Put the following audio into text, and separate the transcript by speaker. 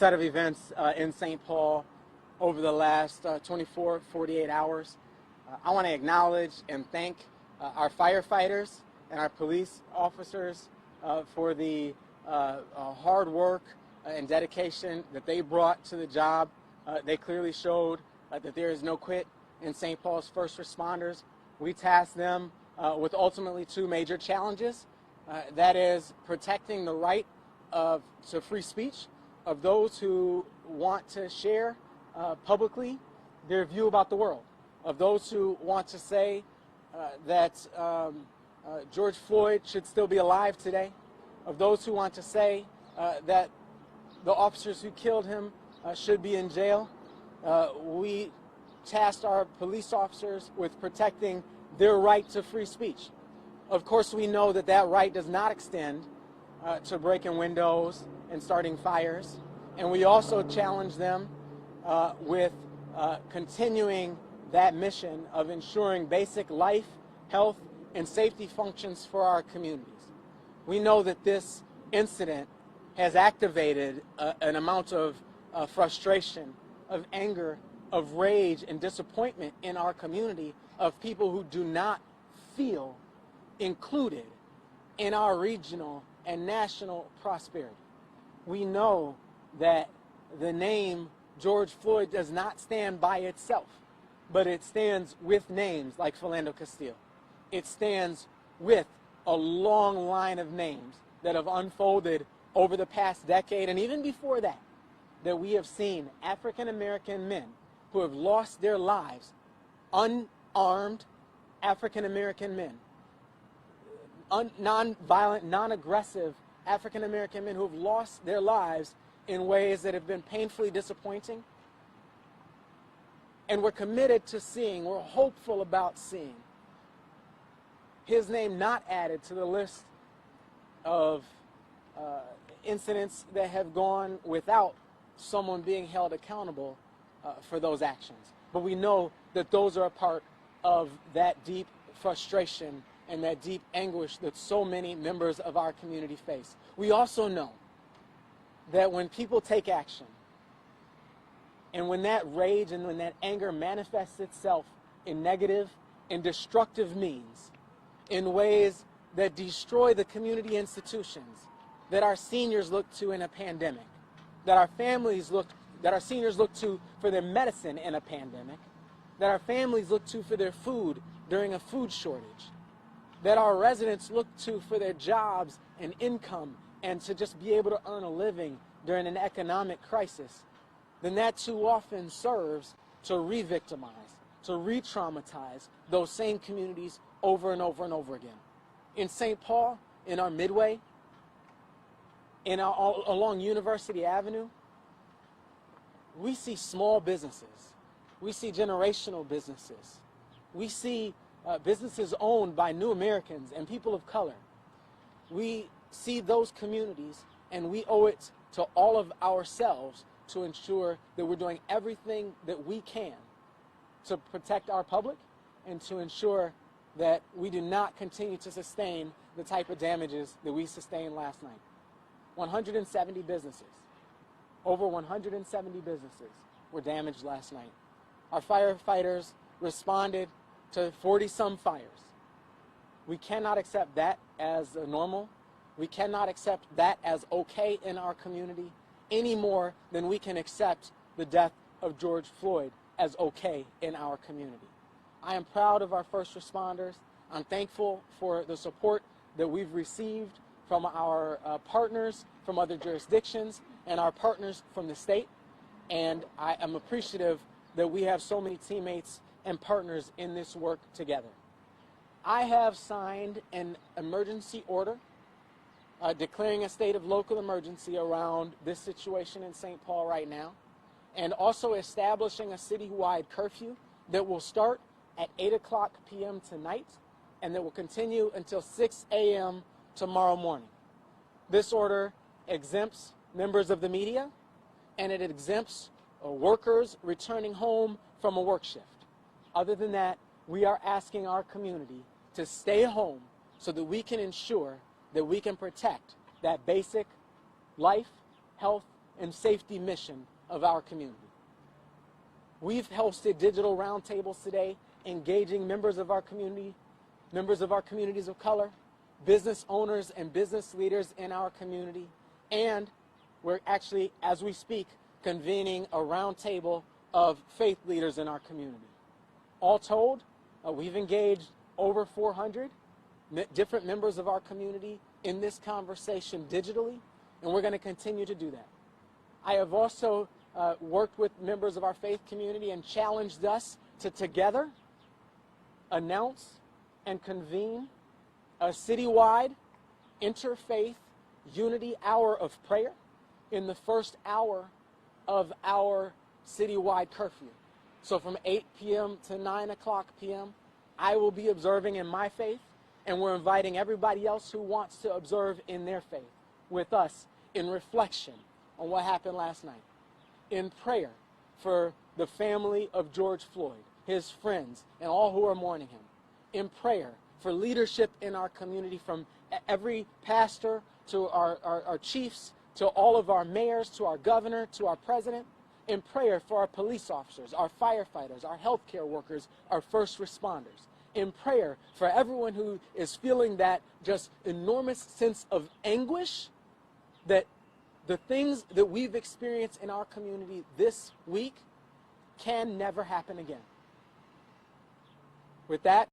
Speaker 1: set of events in St. Paul over the last 48 hours. I want to acknowledge and thank our firefighters and our police officers for the hard work and dedication that they brought to the job. They clearly showed that there is no quit in St. Paul's first responders. We tasked them with ultimately two major challenges. That is protecting the right to free speech of those who want to share publicly their view about the world, of those who want to say that George Floyd should still be alive today, of those who want to say that the officers who killed him should be in jail. We tasked our police officers with protecting their right to free speech. Of course, we know that that right does not extend to breaking windows and starting fires. And we also challenge them with continuing that mission of ensuring basic life, health, and safety functions for our communities. We know that this incident has activated an amount of frustration, of anger, of rage and disappointment in our community, of people who do not feel included in our regional and national prosperity. We know that the name George Floyd does not stand by itself, but it stands with names like Philando Castile. It stands with a long line of names that have unfolded over the past decade, and even before that, that we have seen African American men who have lost their lives, unarmed African American men, non-violent, non-aggressive African American men who have lost their lives in ways that have been painfully disappointing. And we're committed to seeing, we're hopeful about seeing his name not added to the list of incidents that have gone without someone being held accountable for those actions. But we know that those are a part of that deep frustration and that deep anguish that so many members of our community face. We also know that when people take action, and when that rage and when that anger manifests itself in negative and destructive means, in ways that destroy the community institutions that our seniors look to in a pandemic, that our seniors look to for their medicine in a pandemic, that our families look to for their food during a food shortage, that our residents look to for their jobs and income and to just be able to earn a living during an economic crisis, then that too often serves to re-victimize, to re-traumatize those same communities over and over and over again. In St. Paul, in our Midway, along University Avenue, we see small businesses. We see generational businesses. We see businesses owned by new Americans and people of color. We see those communities, and we owe it to all of ourselves to ensure that we're doing everything that we can to protect our public and to ensure that we do not continue to sustain the type of damages that we sustained last night. 170 businesses, over 170 businesses were damaged last night. Our firefighters responded to 40-some fires. We cannot accept that as normal. We cannot accept that as okay in our community any more than we can accept the death of George Floyd as okay in our community. I am proud of our first responders. I'm thankful for the support that we've received from our partners from other jurisdictions and our partners from the state. And I am appreciative that we have so many teammates and partners in this work together. I have signed an emergency order declaring a state of local emergency around this situation in St. Paul right now, and also establishing a citywide curfew that will start at 8:00 p.m. tonight and that will continue until 6 a.m. tomorrow morning. This order exempts members of the media, and it exempts workers returning home from a work shift. Other than that, we are asking our community to stay home so that we can ensure that we can protect that basic life, health, and safety mission of our community. We've hosted digital roundtables today, engaging members of our community, members of our communities of color, business owners and business leaders in our community, and we're actually, as we speak, convening a roundtable of faith leaders in our community. All told, we've engaged over 400 different members of our community in this conversation digitally, and we're going to continue to do that. I have also worked with members of our faith community and challenged us to together announce and convene a citywide interfaith unity hour of prayer in the first hour of our citywide curfew. So from 8 p.m. to 9 o'clock p.m., I will be observing in my faith, and we're inviting everybody else who wants to observe in their faith with us in reflection on what happened last night, in prayer for the family of George Floyd, his friends, and all who are mourning him, in prayer for leadership in our community, from every pastor to our chiefs, to all of our mayors, to our governor, to our president, in prayer for our police officers, our firefighters, our healthcare workers, our first responders, in prayer for everyone who is feeling that just enormous sense of anguish that the things that we've experienced in our community this week can never happen again. With that,